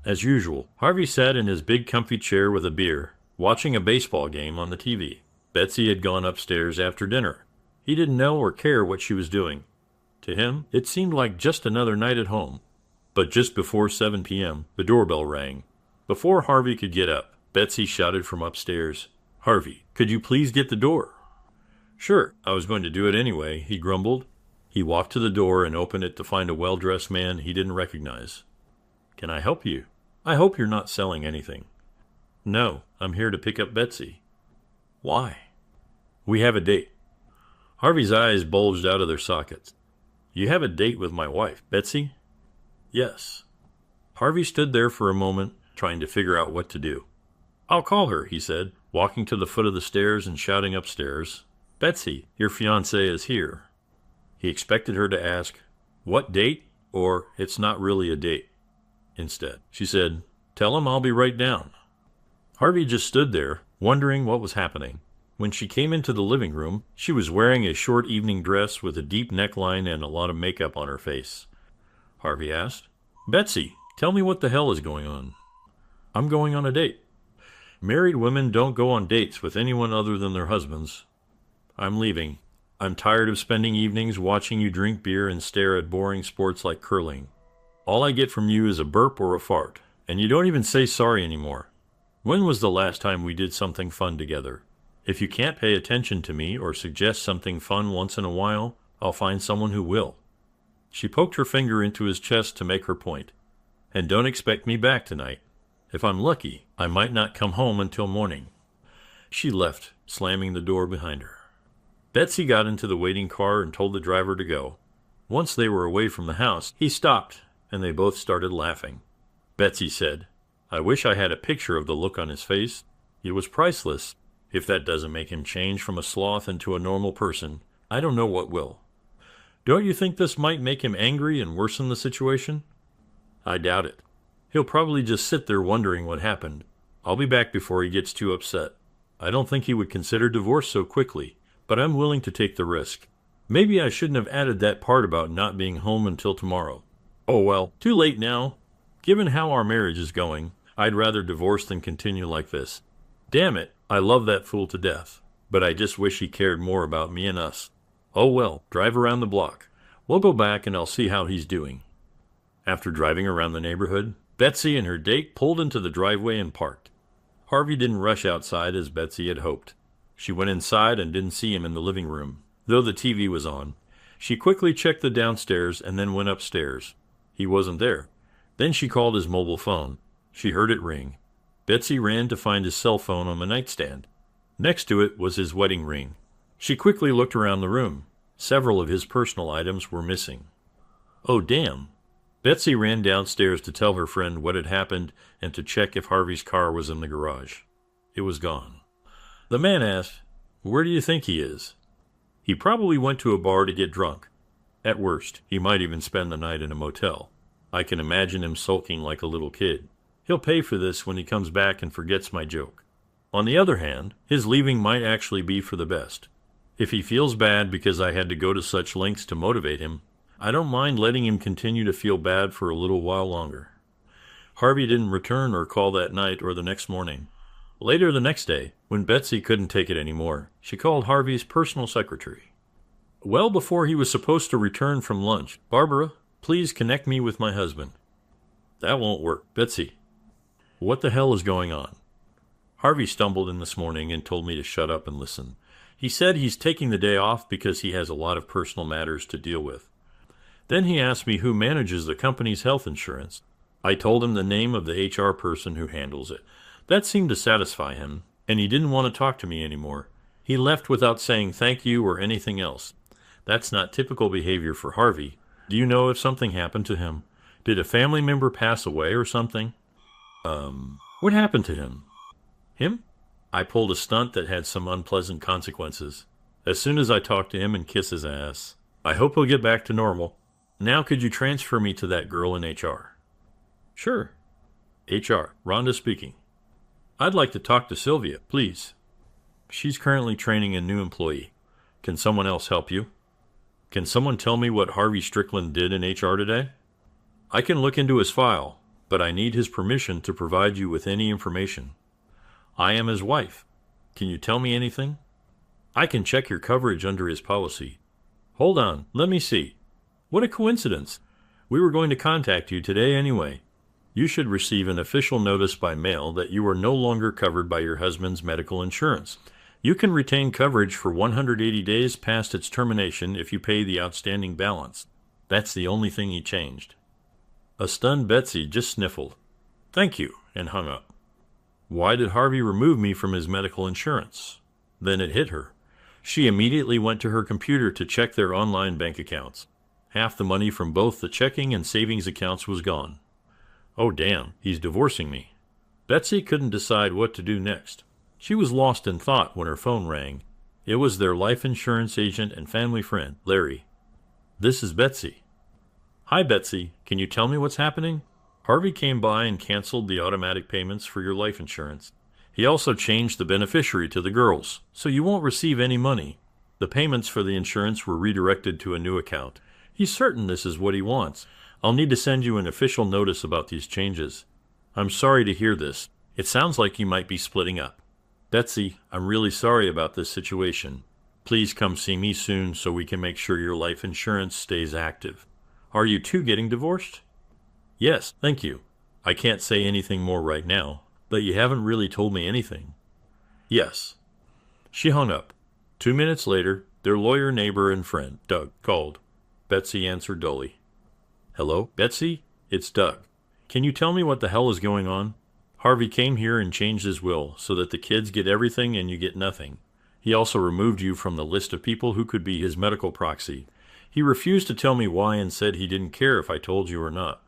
As usual, Harvey sat in his big comfy chair with a beer, watching a baseball game on the TV. Betsy had gone upstairs after dinner. He didn't know or care what she was doing. To him, it seemed like just another night at home. But just before 7 p.m., the doorbell rang. Before Harvey could get up, Betsy shouted from upstairs, "Harvey, could you please get the door?" "Sure, I was going to do it anyway," he grumbled. He walked to the door and opened it to find a well-dressed man he didn't recognize. "Can I help you? I hope you're not selling anything." "No, I'm here to pick up Betsy." "Why?" "We have a date." Harvey's eyes bulged out of their sockets. "You have a date with my wife, Betsy?" "Yes." Harvey stood there for a moment, trying to figure out what to do. "I'll call her," he said, walking to the foot of the stairs and shouting upstairs, "Betsy, your fiancée is here." He expected her to ask, "What date?" or "It's not really a date." Instead, she said, "Tell him I'll be right down." Harvey just stood there, wondering what was happening. When she came into the living room, she was wearing a short evening dress with a deep neckline and a lot of makeup on her face. Harvey asked, "Betsy, tell me what the hell is going on." "I'm going on a date." "Married women don't go on dates with anyone other than their husbands." "I'm leaving. I'm tired of spending evenings watching you drink beer and stare at boring sports like curling. All I get from you is a burp or a fart, and you don't even say sorry anymore. When was the last time we did something fun together? If you can't pay attention to me or suggest something fun once in a while, I'll find someone who will." She poked her finger into his chest to make her point. "And don't expect me back tonight. If I'm lucky, I might not come home until morning." She left, slamming the door behind her. Betsy got into the waiting car and told the driver to go. Once they were away from the house, he stopped, and they both started laughing. Betsy said, "I wish I had a picture of the look on his face. It was priceless. If that doesn't make him change from a sloth into a normal person, I don't know what will." "Don't you think this might make him angry and worsen the situation?" "I doubt it. He'll probably just sit there wondering what happened. I'll be back before he gets too upset. I don't think he would consider divorce so quickly, but I'm willing to take the risk. Maybe I shouldn't have added that part about not being home until tomorrow. Oh well, too late now. Given how our marriage is going, I'd rather divorce than continue like this. Damn it, I love that fool to death, but I just wish he cared more about me and us. Oh well, drive around the block. We'll go back and I'll see how he's doing." After driving around the neighborhood, Betsy and her date pulled into the driveway and parked. Harvey didn't rush outside as Betsy had hoped. She went inside and didn't see him in the living room, though the TV was on. She quickly checked the downstairs and then went upstairs. He wasn't there. Then she called his mobile phone. She heard it ring. Betsy ran to find his cell phone on the nightstand. Next to it was his wedding ring. She quickly looked around the room. Several of his personal items were missing. Oh, damn. Betsy ran downstairs to tell her friend what had happened and to check if Harvey's car was in the garage. It was gone. The man asked, "Where do you think he is?" "He probably went to a bar to get drunk. At worst, he might even spend the night in a motel. I can imagine him sulking like a little kid. He'll pay for this when he comes back and forgets my joke. On the other hand, his leaving might actually be for the best. If he feels bad because I had to go to such lengths to motivate him, I don't mind letting him continue to feel bad for a little while longer." Harvey didn't return or call that night or the next morning. Later the next day, when Betsy couldn't take it anymore, she called Harvey's personal secretary. Well before he was supposed to return from lunch, "Barbara, please connect me with my husband." "That won't work, Betsy." "What the hell is going on?" "Harvey stumbled in this morning and told me to shut up and listen. He said he's taking the day off because he has a lot of personal matters to deal with. Then he asked me who manages the company's health insurance. I told him the name of the HR person who handles it. That seemed to satisfy him, and he didn't want to talk to me anymore. He left without saying thank you or anything else. That's not typical behavior for Harvey. Do you know if something happened to him? Did a family member pass away or something?" What happened to him?" "Him? I pulled a stunt that had some unpleasant consequences. As soon as I talk to him and kiss his ass, I hope he'll get back to normal. Now could you transfer me to that girl in HR?" "Sure." "HR, Rhonda speaking." "I'd like to talk to Sylvia, please." "She's currently training a new employee. Can someone else help you?" "Can someone tell me what Harvey Strickland did in HR today?" "I can look into his file, but I need his permission to provide you with any information. I am his wife. Can you tell me anything? I can check your coverage under his policy. Hold on, let me see. What a coincidence. We were going to contact you today anyway. You should receive an official notice by mail that you are no longer covered by your husband's medical insurance. You can retain coverage for 180 days past its termination if you pay the outstanding balance. That's the only thing he changed. A stunned Betsy just sniffled. Thank you, and hung up. Why did Harvey remove me from his medical insurance? Then it hit her. She immediately went to her computer to check their online bank accounts. Half the money from both the checking and savings accounts was gone. Oh damn, he's divorcing me. Betsy couldn't decide what to do next. She was lost in thought when her phone rang. It was their life insurance agent and family friend, Larry. This is Betsy. Hi Betsy, can you tell me what's happening? Harvey came by and canceled the automatic payments for your life insurance. He also changed the beneficiary to the girls, so you won't receive any money. The payments for the insurance were redirected to a new account. He's certain this is what he wants. I'll need to send you an official notice about these changes. I'm sorry to hear this. It sounds like you might be splitting up. Betsy, I'm really sorry about this situation. Please come see me soon so we can make sure your life insurance stays active. Are you two getting divorced? Yes, thank you. I can't say anything more right now, but you haven't really told me anything. Yes. She hung up. 2 minutes later, their lawyer neighbor and friend, Doug, called. Betsy answered dully. Hello, Betsy? It's Doug. Can you tell me what the hell is going on? Harvey came here and changed his will so that the kids get everything and you get nothing. He also removed you from the list of people who could be his medical proxy. He refused to tell me why and said he didn't care if I told you or not.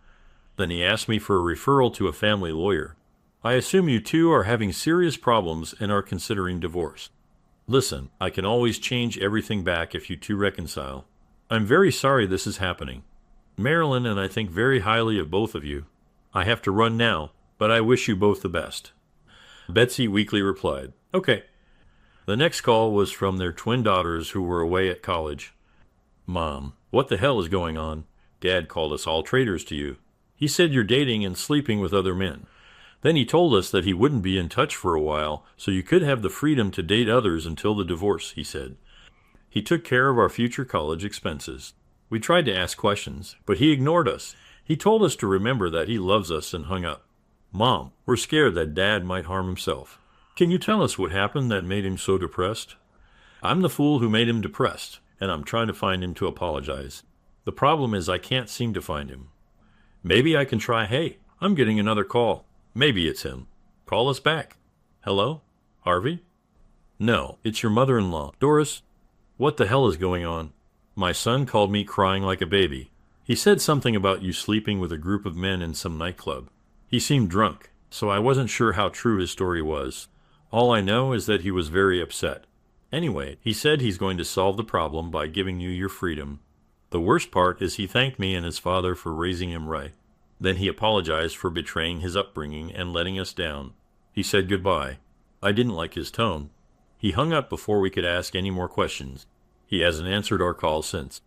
Then he asked me for a referral to a family lawyer. I assume you two are having serious problems and are considering divorce. Listen, I can always change everything back if you two reconcile. I'm very sorry this is happening. Marilyn and I think very highly of both of you. I have to run now, but I wish you both the best. Betsy weakly replied, Okay. The next call was from their twin daughters who were away at college. Mom, what the hell is going on? Dad called us all traitors to you. He said you're dating and sleeping with other men. Then he told us that he wouldn't be in touch for a while, so you could have the freedom to date others until the divorce, he said. He took care of our future college expenses. We tried to ask questions, but he ignored us. He told us to remember that he loves us and hung up. Mom, we're scared that Dad might harm himself. Can you tell us what happened that made him so depressed? I'm the fool who made him depressed, and I'm trying to find him to apologize. The problem is I can't seem to find him. Maybe I can try, hey, I'm getting another call. Maybe it's him. Call us back. Hello? Harvey? No, it's your mother-in-law. Doris? What the hell is going on? My son called me crying like a baby. He said something about you sleeping with a group of men in some nightclub. He seemed drunk, so I wasn't sure how true his story was. All I know is that he was very upset. Anyway, he said he's going to solve the problem by giving you your freedom. The worst part is he thanked me and his father for raising him right. Then he apologized for betraying his upbringing and letting us down. He said goodbye. I didn't like his tone. He hung up before we could ask any more questions. He hasn't answered our calls since.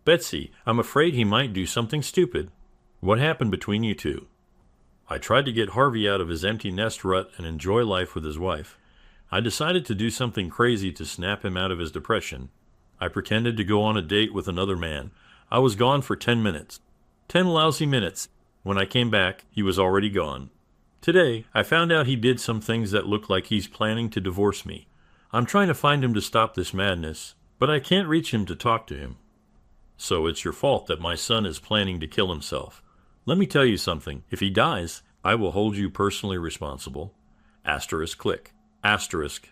Betsy, I'm afraid he might do something stupid. What happened between you two? I tried to get Harvey out of his empty nest rut and enjoy life with his wife. I decided to do something crazy to snap him out of his depression. I pretended to go on a date with another man. I was gone for 10 minutes. 10 lousy minutes. When I came back, he was already gone. Today, I found out he did some things that look like he's planning to divorce me. I'm trying to find him to stop this madness, but I can't reach him to talk to him. So it's your fault that my son is planning to kill himself. Let me tell you something. If he dies, I will hold you personally responsible. Asterisk click. Asterisk.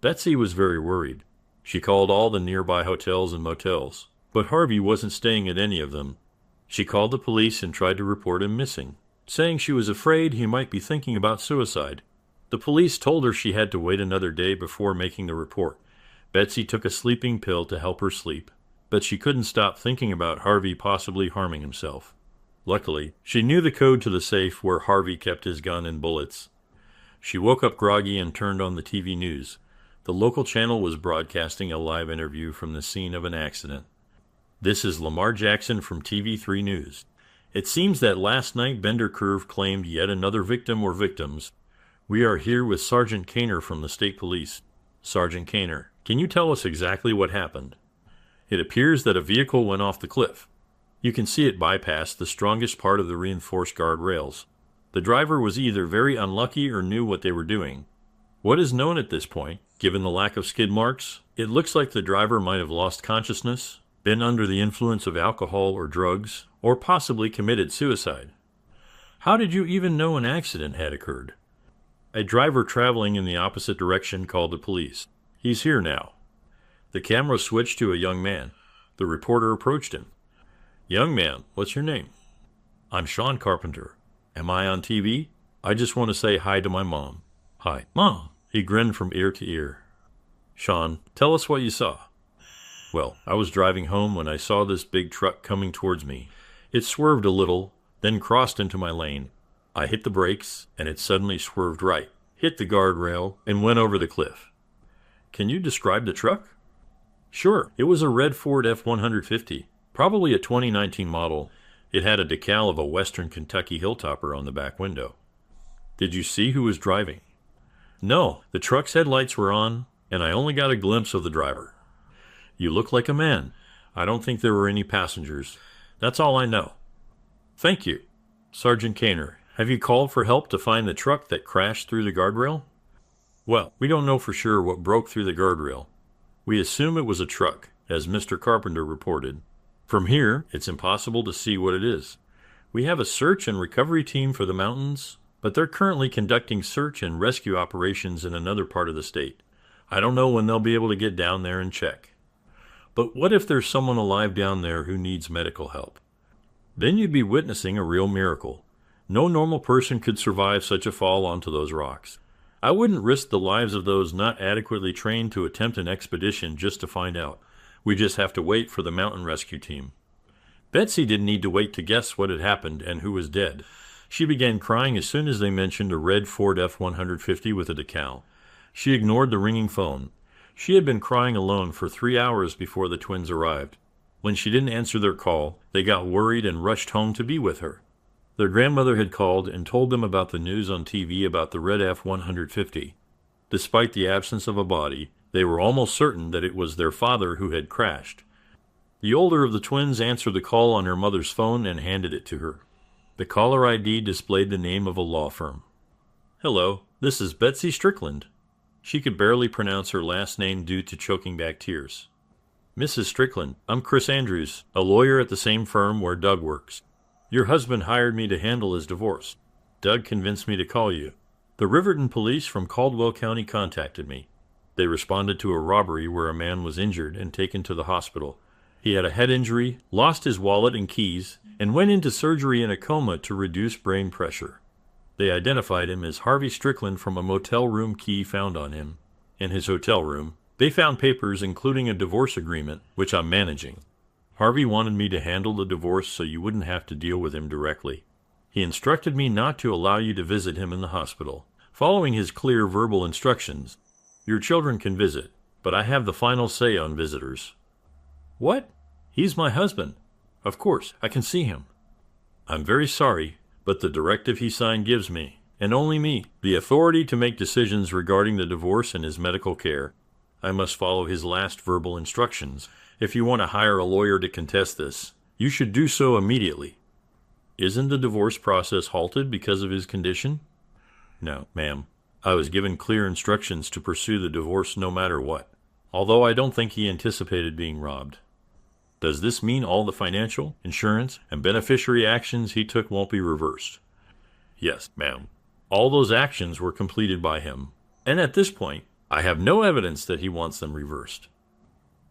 Betsy was very worried. She called all the nearby hotels and motels, but Harvey wasn't staying at any of them. She called the police and tried to report him missing, saying she was afraid he might be thinking about suicide. The police told her she had to wait another day before making the report. Betsy took a sleeping pill to help her sleep, but she couldn't stop thinking about Harvey possibly harming himself. Luckily, she knew the code to the safe where Harvey kept his gun and bullets. She woke up groggy and turned on the TV news. The local channel was broadcasting a live interview from the scene of an accident. This is Lamar Jackson from TV3 News. It seems that last night Bender Curve claimed yet another victim or victims. We are here with Sergeant Kaner from the State Police. Sergeant Kaner, can you tell us exactly what happened? It appears that a vehicle went off the cliff. You can see it bypass the strongest part of the reinforced guardrails. The driver was either very unlucky or knew what they were doing. What is known at this point, given the lack of skid marks, it looks like the driver might have lost consciousness, been under the influence of alcohol or drugs, or possibly committed suicide. How did you even know an accident had occurred? A driver traveling in the opposite direction called the police. He's here now. The camera switched to a young man. The reporter approached him. Young man, what's your name? I'm Sean Carpenter. Am I on TV? I just want to say hi to my mom. Hi, Mom. He grinned from ear to ear. Sean, tell us what you saw. Well, I was driving home when I saw this big truck coming towards me. It swerved a little, then crossed into my lane. I hit the brakes, and it suddenly swerved right, hit the guardrail, and went over the cliff. Can you describe the truck? Sure. It was a red Ford F-150, probably a 2019 model. It had a decal of a Western Kentucky Hilltopper on the back window. Did you see who was driving? No, the truck's headlights were on, and I only got a glimpse of the driver. You look like a man. I don't think there were any passengers. That's all I know. Thank you. Sergeant Kaner, have you called for help to find the truck that crashed through the guardrail? Well, we don't know for sure what broke through the guardrail. We assume it was a truck, as Mr. Carpenter reported. From here, it's impossible to see what it is. We have a search and recovery team for the mountains, but they're currently conducting search and rescue operations in another part of the state. I don't know when they'll be able to get down there and check. But what if there's someone alive down there who needs medical help? Then you'd be witnessing a real miracle. No normal person could survive such a fall onto those rocks. I wouldn't risk the lives of those not adequately trained to attempt an expedition just to find out. We just have to wait for the mountain rescue team. Betsy didn't need to wait to guess what had happened and who was dead. She began crying as soon as they mentioned a red Ford F-150 with a decal. She ignored the ringing phone. She had been crying alone for 3 hours before the twins arrived. When she didn't answer their call, they got worried and rushed home to be with her. Their grandmother had called and told them about the news on TV about the red F-150. Despite the absence of a body, they were almost certain that it was their father who had crashed. The older of the twins answered the call on her mother's phone and handed it to her. The caller ID displayed the name of a law firm. Hello, this is Betsy Strickland. She could barely pronounce her last name due to choking back tears. Mrs. Strickland, I'm Chris Andrews, a lawyer at the same firm where Doug works. Your husband hired me to handle his divorce. Doug convinced me to call you. The Riverton police from Caldwell County contacted me. They responded to a robbery where a man was injured and taken to the hospital. He had a head injury, lost his wallet and keys, and went into surgery in a coma to reduce brain pressure. They identified him as Harvey Strickland from a motel room key found on him. In his hotel room, they found papers including a divorce agreement, which I'm managing. Harvey wanted me to handle the divorce so you wouldn't have to deal with him directly. He instructed me not to allow you to visit him in the hospital. Following his clear verbal instructions, your children can visit, but I have the final say on visitors. What? He's my husband. Of course, I can see him. I'm very sorry, but the directive he signed gives me, and only me, the authority to make decisions regarding the divorce and his medical care. I must follow his last verbal instructions. If you want to hire a lawyer to contest this, you should do so immediately. Isn't the divorce process halted because of his condition? No, ma'am. I was given clear instructions to pursue the divorce no matter what, although I don't think he anticipated being robbed. Does this mean all the financial, insurance, and beneficiary actions he took won't be reversed? Yes, ma'am. All those actions were completed by him, and at this point, I have no evidence that he wants them reversed.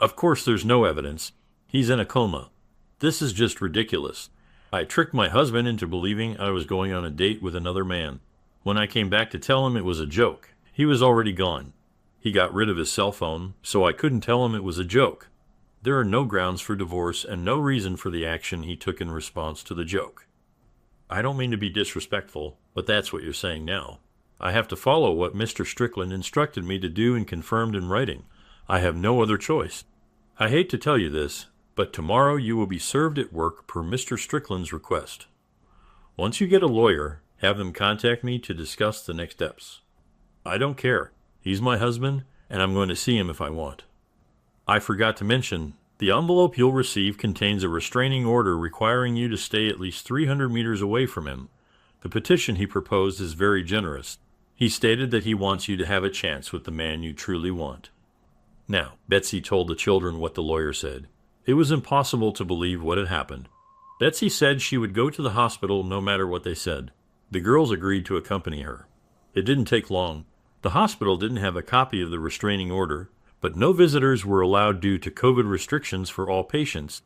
Of course there's no evidence. He's in a coma. This is just ridiculous. I tricked my husband into believing I was going on a date with another man. When I came back to tell him it was a joke, he was already gone. He got rid of his cell phone, so I couldn't tell him it was a joke. There are no grounds for divorce and no reason for the action he took in response to the joke. I don't mean to be disrespectful, but that's what you're saying now. I have to follow what Mr. Strickland instructed me to do and confirmed in writing. I have no other choice. I hate to tell you this, but tomorrow you will be served at work per Mr. Strickland's request. Once you get a lawyer, have them contact me to discuss the next steps. I don't care. He's my husband, and I'm going to see him if I want. I forgot to mention, the envelope you'll receive contains a restraining order requiring you to stay at least 300 meters away from him. The petition he proposed is very generous. He stated that he wants you to have a chance with the man you truly want. Now, Betsy told the children what the lawyer said. It was impossible to believe what had happened. Betsy said she would go to the hospital no matter what they said. The girls agreed to accompany her. It didn't take long. The hospital didn't have a copy of the restraining order, but no visitors were allowed due to COVID restrictions for all patients.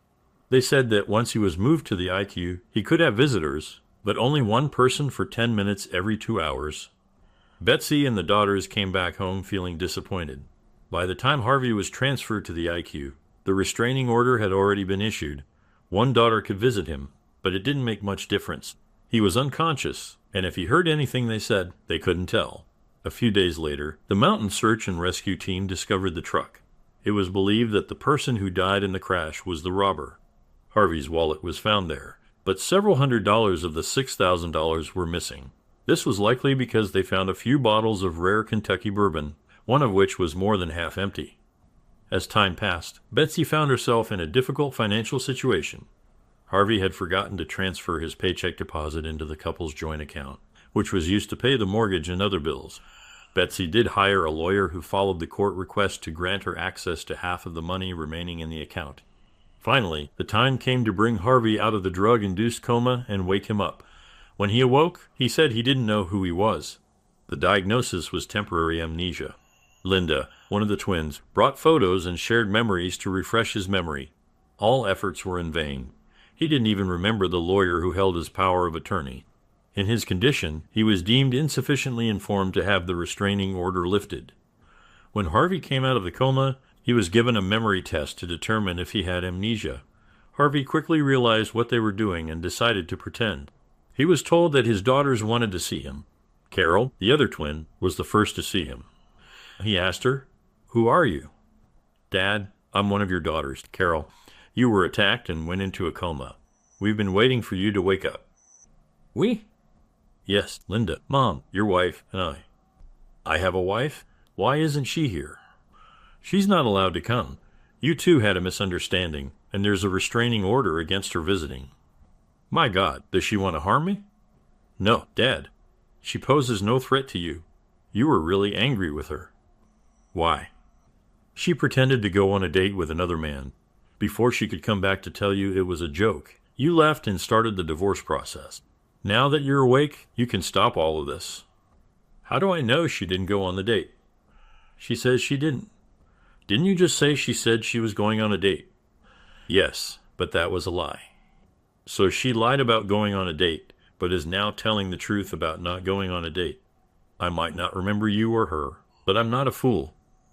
They said that once he was moved to the ICU, he could have visitors, but only one person for 10 minutes every 2 hours. Betsy and the daughters came back home feeling disappointed. By the time Harvey was transferred to the ICU, the restraining order had already been issued. One daughter could visit him, but it didn't make much difference. He was unconscious, and if he heard anything they said, they couldn't tell. A few days later, the mountain search and rescue team discovered the truck. It was believed that the person who died in the crash was the robber. Harvey's wallet was found there, but several $100s of the $6,000 were missing. This was likely because they found a few bottles of rare Kentucky bourbon, one of which was more than half empty. As time passed, Betsy found herself in a difficult financial situation. Harvey had forgotten to transfer his paycheck deposit into the couple's joint account, which was used to pay the mortgage and other bills. Betsy did hire a lawyer who followed the court request to grant her access to half of the money remaining in the account. Finally, the time came to bring Harvey out of the drug-induced coma and wake him up. When he awoke, he said he didn't know who he was. The diagnosis was temporary amnesia. Linda, one of the twins, brought photos and shared memories to refresh his memory. All efforts were in vain. He didn't even remember the lawyer who held his power of attorney. In his condition, he was deemed insufficiently informed to have the restraining order lifted. When Harvey came out of the coma, he was given a memory test to determine if he had amnesia. Harvey quickly realized what they were doing and decided to pretend. He was told that his daughters wanted to see him. Carol, the other twin, was the first to see him. He asked her, "Who are you?" "Dad, I'm one of your daughters, Carol. You were attacked and went into a coma. We've been waiting for you to wake up." "We?" "Yes, Linda, Mom, your wife, and I." "I have a wife? Why isn't she here?" "She's not allowed to come. You two had a misunderstanding, and there's a restraining order against her visiting." "My God, does she want to harm me?" "No, Dad. She poses no threat to you. You were really angry with her." "Why?" "She pretended to go on a date with another man. Before she could come back to tell you it was a joke, you left and started the divorce process. Now that you're awake, you can stop all of this." "How do I know she didn't go on the date?" "She says she didn't." "Didn't you just say she said she was going on a date?" "Yes, but that was a lie." "So she lied about going on a date, but is now telling the truth about not going on a date. I might not remember you or her, but I'm not a fool.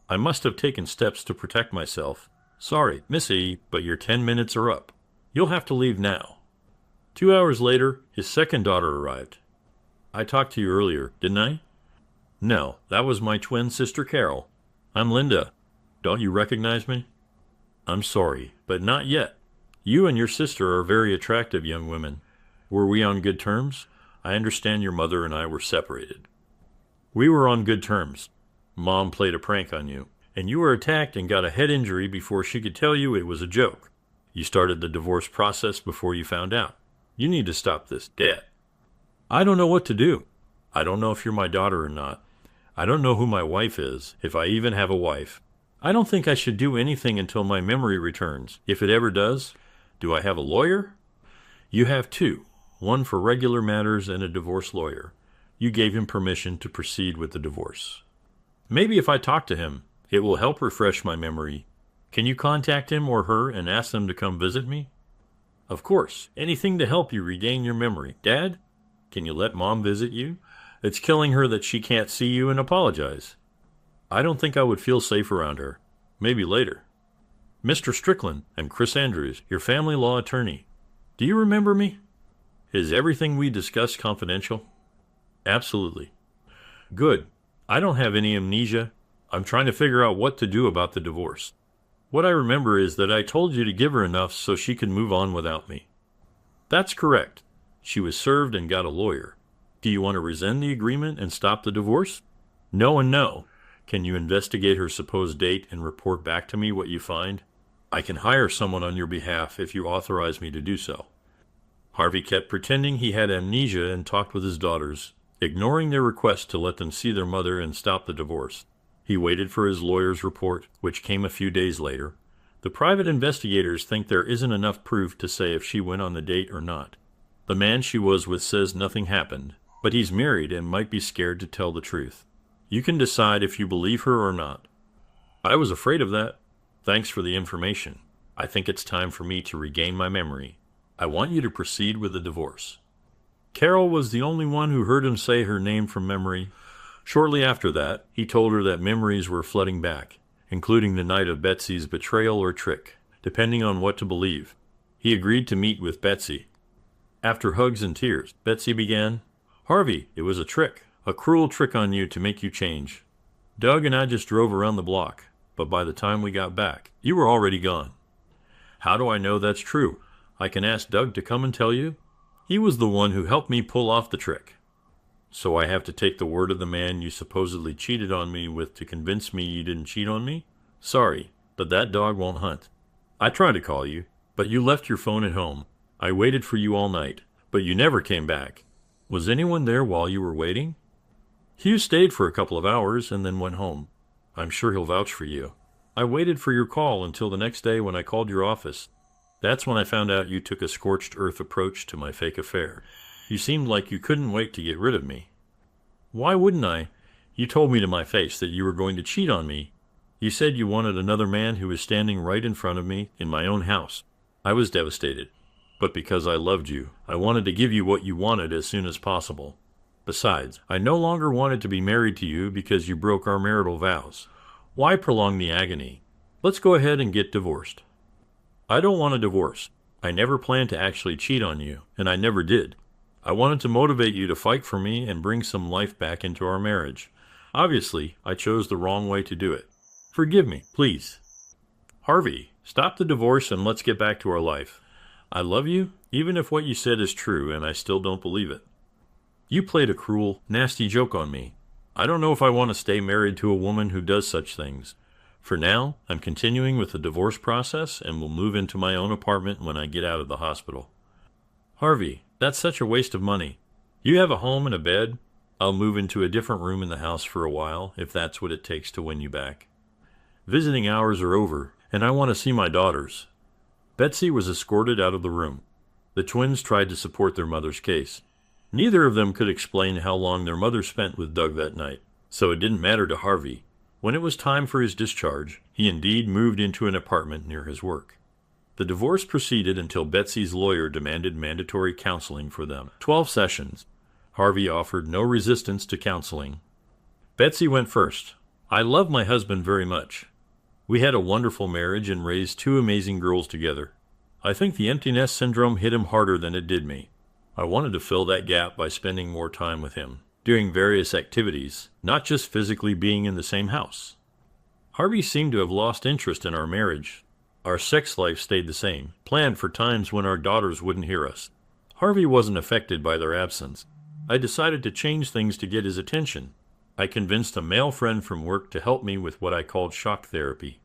I must have taken steps to protect myself. Sorry, Missy, but your 10 minutes are up. You'll have to leave now." 2 hours later, his second daughter arrived. "I talked to you earlier, didn't I?" "No, that was my twin sister Carol. I'm Linda. Don't you recognize me?" "I'm sorry, but not yet. You and your sister are very attractive young women. Were we on good terms? I understand your mother and I were separated." "We were on good terms. Mom played a prank on you, and you were attacked and got a head injury before she could tell you it was a joke. You started the divorce process before you found out. You need to stop this, Dad." "I don't know what to do. I don't know if you're my daughter or not. I don't know who my wife is, if I even have a wife. I don't think I should do anything until my memory returns, if it ever does. Do I have a lawyer?" "You have two, one for regular matters and a divorce lawyer. You gave him permission to proceed with the divorce." "Maybe if I talk to him, it will help refresh my memory. Can you contact him or her and ask them to come visit me?" "Of course. Anything to help you regain your memory. Dad, can you let Mom visit you? It's killing her that she can't see you and apologize." "I don't think I would feel safe around her. Maybe later." "Mr. Strickland, I'm Chris Andrews, your family law attorney. Do you remember me? Is everything we discussed confidential?" "Absolutely." "Good. I don't have any amnesia. I'm trying to figure out what to do about the divorce. What I remember is that I told you to give her enough so she could move on without me." "That's correct. She was served and got a lawyer. Do you want to rescind the agreement and stop the divorce? No and no. Can you investigate her supposed date and report back to me what you find? I can hire someone on your behalf if you authorize me to do so. Harvey kept pretending he had amnesia and talked with his daughters, ignoring their request to let them see their mother and stop the divorce. He waited for his lawyer's report, which came a few days later. The private investigators think there isn't enough proof to say if she went on the date or not. The man she was with says nothing happened, but he's married and might be scared to tell the truth. You can decide if you believe her or not. I was afraid of that. Thanks for the information. I think it's time for me to regain my memory. I want you to proceed with the divorce. Carol was the only one who heard him say her name from memory. Shortly after that, he told her that memories were flooding back, including the night of Betsy's betrayal or trick, depending on what to believe. He agreed to meet with Betsy. After hugs and tears, Betsy began, "Harvey, it was a trick, a cruel trick on you to make you change. Doug and I just drove around the block, but by the time we got back, you were already gone. How do I know that's true? I can ask Doug to come and tell you. He was the one who helped me pull off the trick. So I have to take the word of the man you supposedly cheated on me with to convince me you didn't cheat on me? Sorry, but that dog won't hunt. I tried to call you, but you left your phone at home. I waited for you all night, but you never came back. Was anyone there while you were waiting? Hugh stayed for a couple of hours and then went home. I'm sure he'll vouch for you. I waited for your call until the next day when I called your office. That's when I found out you took a scorched earth approach to my fake affair. You seemed like you couldn't wait to get rid of me. Why wouldn't I? You told me to my face that you were going to cheat on me. You said you wanted another man who was standing right in front of me in my own house. I was devastated. But because I loved you, I wanted to give you what you wanted as soon as possible. Besides, I no longer wanted to be married to you because you broke our marital vows. Why prolong the agony? Let's go ahead and get divorced. I don't want a divorce. I never planned to actually cheat on you, and I never did. I wanted to motivate you to fight for me and bring some life back into our marriage. Obviously, I chose the wrong way to do it. Forgive me, please. Harvey, stop the divorce and let's get back to our life. I love you, even if what you said is true and I still don't believe it. You played a cruel, nasty joke on me. I don't know if I want to stay married to a woman who does such things. For now, I'm continuing with the divorce process and will move into my own apartment when I get out of the hospital. Harvey, that's such a waste of money. You have a home and a bed. I'll move into a different room in the house for a while, if that's what it takes to win you back. Visiting hours are over, and I want to see my daughters. Betsy was escorted out of the room. The twins tried to support their mother's case. Neither of them could explain how long their mother spent with Doug that night, so it didn't matter to Harvey. When it was time for his discharge, he indeed moved into an apartment near his work. The divorce proceeded until Betsy's lawyer demanded mandatory counseling for them. 12 sessions. Harvey offered no resistance to counseling. Betsy went first. I love my husband very much. We had a wonderful marriage and raised 2 amazing girls together. I think the empty nest syndrome hit him harder than it did me. I wanted to fill that gap by spending more time with him, doing various activities, not just physically being in the same house. Harvey seemed to have lost interest in our marriage. Our sex life stayed the same, planned for times when our daughters wouldn't hear us. Harvey wasn't affected by their absence. I decided to change things to get his attention. I convinced a male friend from work to help me with what I called shock therapy.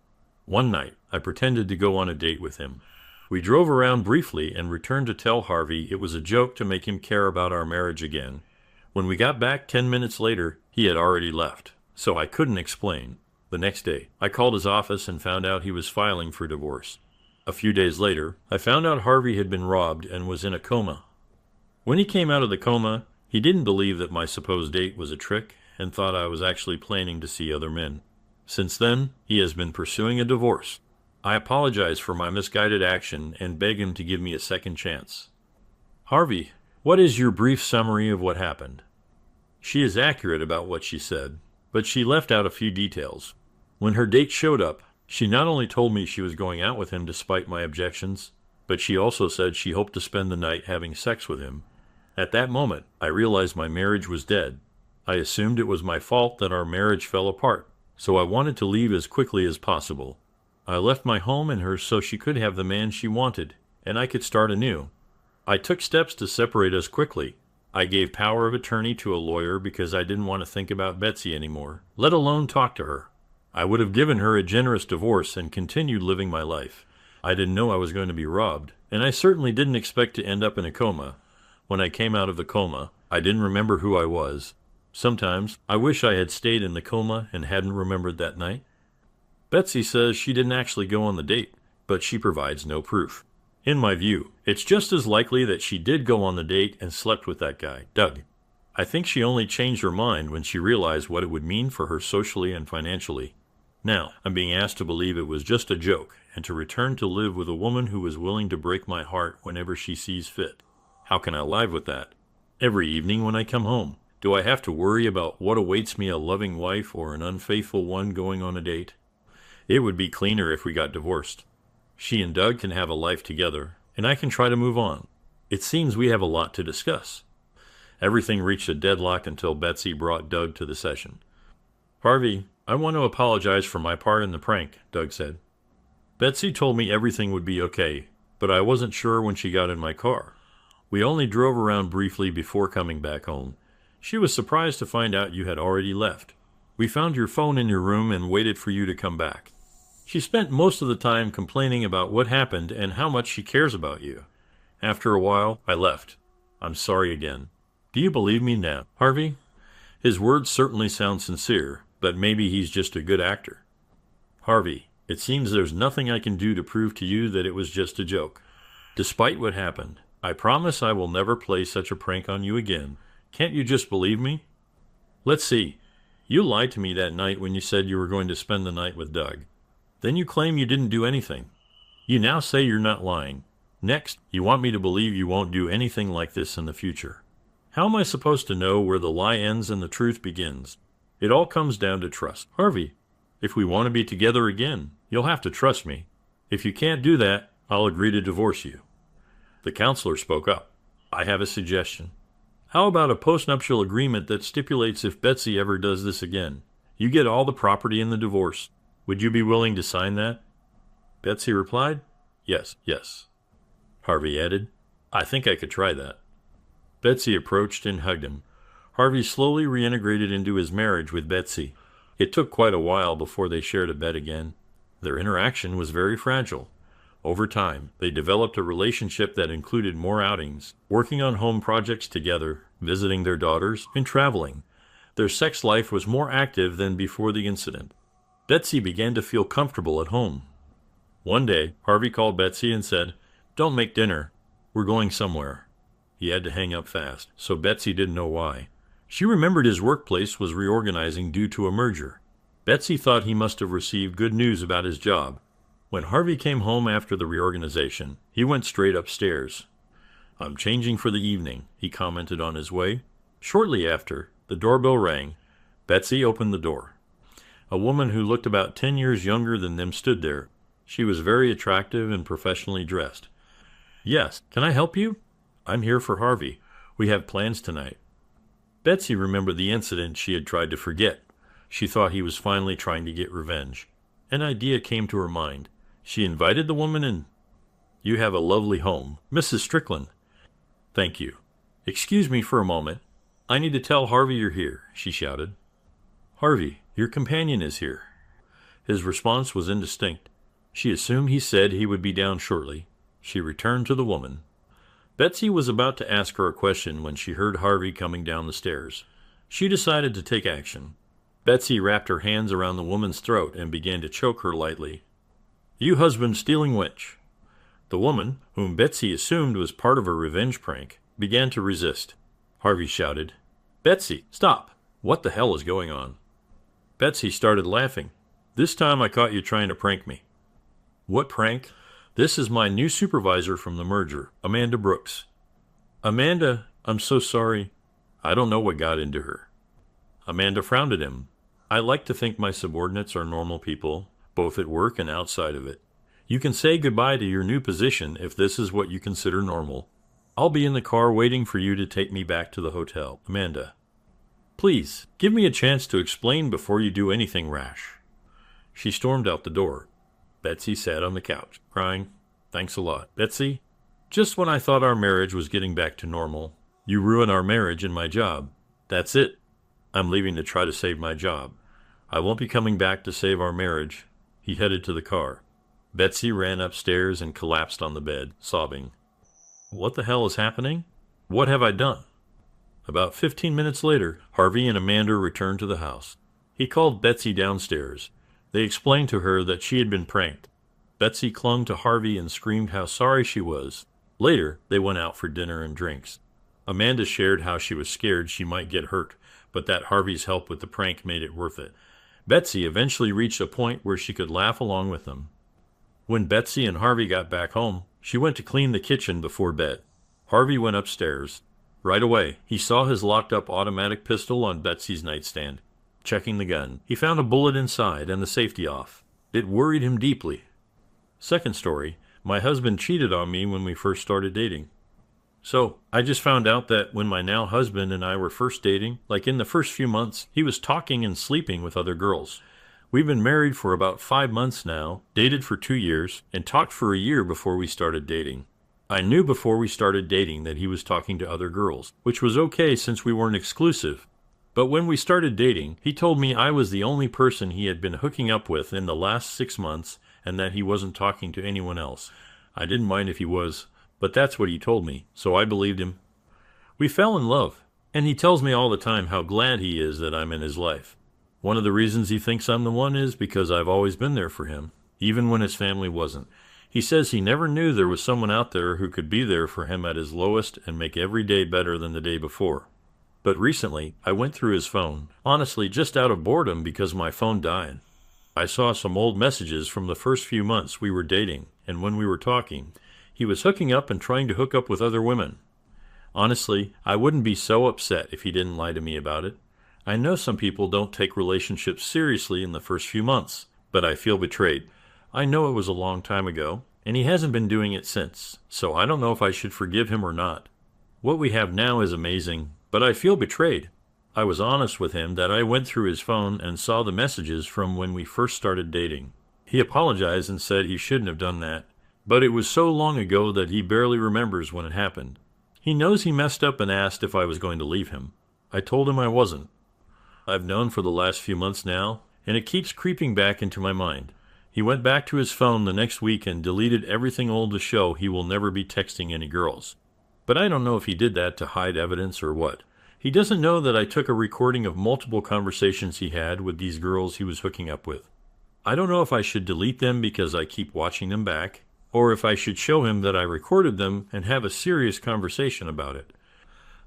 One night, I pretended to go on a date with him. We drove around briefly and returned to tell Harvey it was a joke to make him care about our marriage again. When we got back 10 minutes later, he had already left, so I couldn't explain. The next day, I called his office and found out he was filing for divorce. A few days later, I found out Harvey had been robbed and was in a coma. When he came out of the coma, he didn't believe that my supposed date was a trick and thought I was actually planning to see other men. Since then, he has been pursuing a divorce. I apologize for my misguided action and beg him to give me a second chance. Harvey, what is your brief summary of what happened? She is accurate about what she said, but she left out a few details. When her date showed up, she not only told me she was going out with him despite my objections, but she also said she hoped to spend the night having sex with him. At that moment, I realized my marriage was dead. I assumed it was my fault that our marriage fell apart, so I wanted to leave as quickly as possible. I left my home and her so she could have the man she wanted, and I could start anew. I took steps to separate us quickly. I gave power of attorney to a lawyer because I didn't want to think about Betsy anymore, let alone talk to her. I would have given her a generous divorce and continued living my life. I didn't know I was going to be robbed, and I certainly didn't expect to end up in a coma. When I came out of the coma, I didn't remember who I was. Sometimes I wish I had stayed in the coma and hadn't remembered that night. Betsy says she didn't actually go on the date, but she provides no proof. In my view, it's just as likely that she did go on the date and slept with that guy, Doug. I think she only changed her mind when she realized what it would mean for her socially and financially. Now, I'm being asked to believe it was just a joke and to return to live with a woman who is willing to break my heart whenever she sees fit. How can I live with that? Every evening when I come home, do I have to worry about what awaits me, a loving wife or an unfaithful one going on a date? It would be cleaner if we got divorced. She and Doug can have a life together, and I can try to move on. It seems we have a lot to discuss. Everything reached a deadlock until Betsy brought Doug to the session. Harvey, I want to apologize for my part in the prank, Doug said. Betsy told me everything would be okay, but I wasn't sure when she got in my car. We only drove around briefly before coming back home. She was surprised to find out you had already left. We found your phone in your room and waited for you to come back. She spent most of the time complaining about what happened and how much she cares about you. After a while, I left. I'm sorry again. Do you believe me now, Harvey? His words certainly sound sincere, but maybe he's just a good actor. Harvey, it seems there's nothing I can do to prove to you that it was just a joke. Despite what happened, I promise I will never play such a prank on you again. Can't you just believe me? Let's see. You lied to me that night when you said you were going to spend the night with Doug. Then you claim you didn't do anything. You now say you're not lying. Next, you want me to believe you won't do anything like this in the future. How am I supposed to know where the lie ends and the truth begins? It all comes down to trust. Harvey, if we want to be together again, you'll have to trust me. If you can't do that, I'll agree to divorce you. The counselor spoke up. I have a suggestion. How about a postnuptial agreement that stipulates if Betsy ever does this again, you get all the property in the divorce? Would you be willing to sign that? Betsy replied, Yes. Harvey added, I think I could try that. Betsy approached and hugged him. Harvey slowly reintegrated into his marriage with Betsy. It took quite a while before they shared a bed again. Their interaction was very fragile. Over time, they developed a relationship that included more outings, working on home projects together, visiting their daughters, and traveling. Their sex life was more active than before the incident. Betsy began to feel comfortable at home. One day, Harvey called Betsy and said, Don't make dinner. We're going somewhere. He had to hang up fast, so Betsy didn't know why. She remembered his workplace was reorganizing due to a merger. Betsy thought he must have received good news about his job. When Harvey came home after the reorganization, he went straight upstairs. I'm changing for the evening, he commented on his way. Shortly after, the doorbell rang. Betsy opened the door. A woman who looked about 10 years younger than them stood there. She was very attractive and professionally dressed. Yes, can I help you? I'm here for Harvey. We have plans tonight. Betsy remembered the incident she had tried to forget. She thought he was finally trying to get revenge. An idea came to her mind. She invited the woman in. You have a lovely home, Mrs. Strickland. Thank you. Excuse me for a moment. I need to tell Harvey you're here, she shouted. Harvey, your companion is here. His response was indistinct. She assumed he said he would be down shortly. She returned to the woman. Betsy was about to ask her a question when she heard Harvey coming down the stairs. She decided to take action. Betsy wrapped her hands around the woman's throat and began to choke her lightly. You husband-stealing witch. The woman, whom Betsy assumed was part of a revenge prank, began to resist. Harvey shouted, Betsy, stop! What the hell is going on? Betsy started laughing. This time I caught you trying to prank me. What prank? This is my new supervisor from the merger, Amanda Brooks. Amanda, I'm so sorry. I don't know what got into her. Amanda frowned at him. I like to think my subordinates are normal people, both at work and outside of it. You can say goodbye to your new position if this is what you consider normal. I'll be in the car waiting for you to take me back to the hotel, Amanda. Please, give me a chance to explain before you do anything rash. She stormed out the door. Betsy sat on the couch, crying, Thanks a lot. Betsy, Just when I thought our marriage was getting back to normal, you ruin our marriage and my job. That's it. I'm leaving to try to save my job. I won't be coming back to save our marriage." He headed to the car. Betsy ran upstairs and collapsed on the bed, sobbing. What the hell is happening? What have I done? About 15 minutes later, Harvey and Amanda returned to the house. He called Betsy downstairs. They explained to her that she had been pranked. Betsy clung to Harvey and screamed how sorry she was. Later, they went out for dinner and drinks. Amanda shared how she was scared she might get hurt, but that Harvey's help with the prank made it worth it. Betsy eventually reached a point where she could laugh along with them. When Betsy and Harvey got back home, she went to clean the kitchen before bed. Harvey went upstairs. Right away, he saw his locked-up automatic pistol on Betsy's nightstand. Checking the gun, he found a bullet inside and the safety off. It worried him deeply. Second story, my husband cheated on me when we first started dating. So, I just found out that when my now husband and I were first dating, like in the first few months, he was talking and sleeping with other girls. We've been married for about 5 months now, dated for 2 years, and talked for a year before we started dating. I knew before we started dating that he was talking to other girls, which was okay since we weren't exclusive. But when we started dating, he told me I was the only person he had been hooking up with in the last 6 months and that he wasn't talking to anyone else. I didn't mind if he was, but that's what he told me, so I believed him. We fell in love, and he tells me all the time how glad he is that I'm in his life. One of the reasons he thinks I'm the one is because I've always been there for him, even when his family wasn't. He says he never knew there was someone out there who could be there for him at his lowest and make every day better than the day before. But recently, I went through his phone, honestly just out of boredom because my phone died. I saw some old messages from the first few months we were dating, and when we were talking, he was hooking up and trying to hook up with other women. Honestly, I wouldn't be so upset if he didn't lie to me about it. I know some people don't take relationships seriously in the first few months, but I feel betrayed. I know it was a long time ago, and he hasn't been doing it since, so I don't know if I should forgive him or not. What we have now is amazing, but I feel betrayed. I was honest with him that I went through his phone and saw the messages from when we first started dating. He apologized and said he shouldn't have done that, but it was so long ago that he barely remembers when it happened. He knows he messed up and asked if I was going to leave him. I told him I wasn't. I've known for the last few months now, and it keeps creeping back into my mind. He went back to his phone the next week and deleted everything old to show he will never be texting any girls. But I don't know if he did that to hide evidence or what. He doesn't know that I took a recording of multiple conversations he had with these girls he was hooking up with. I don't know if I should delete them because I keep watching them back, or if I should show him that I recorded them and have a serious conversation about it.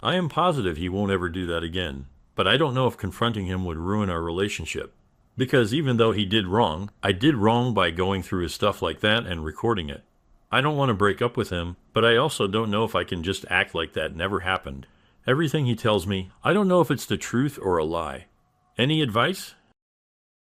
I am positive he won't ever do that again, but I don't know if confronting him would ruin our relationship. Because even though he did wrong, I did wrong by going through his stuff like that and recording it. I don't want to break up with him, but I also don't know if I can just act like that never happened. Everything he tells me, I don't know if it's the truth or a lie. Any advice?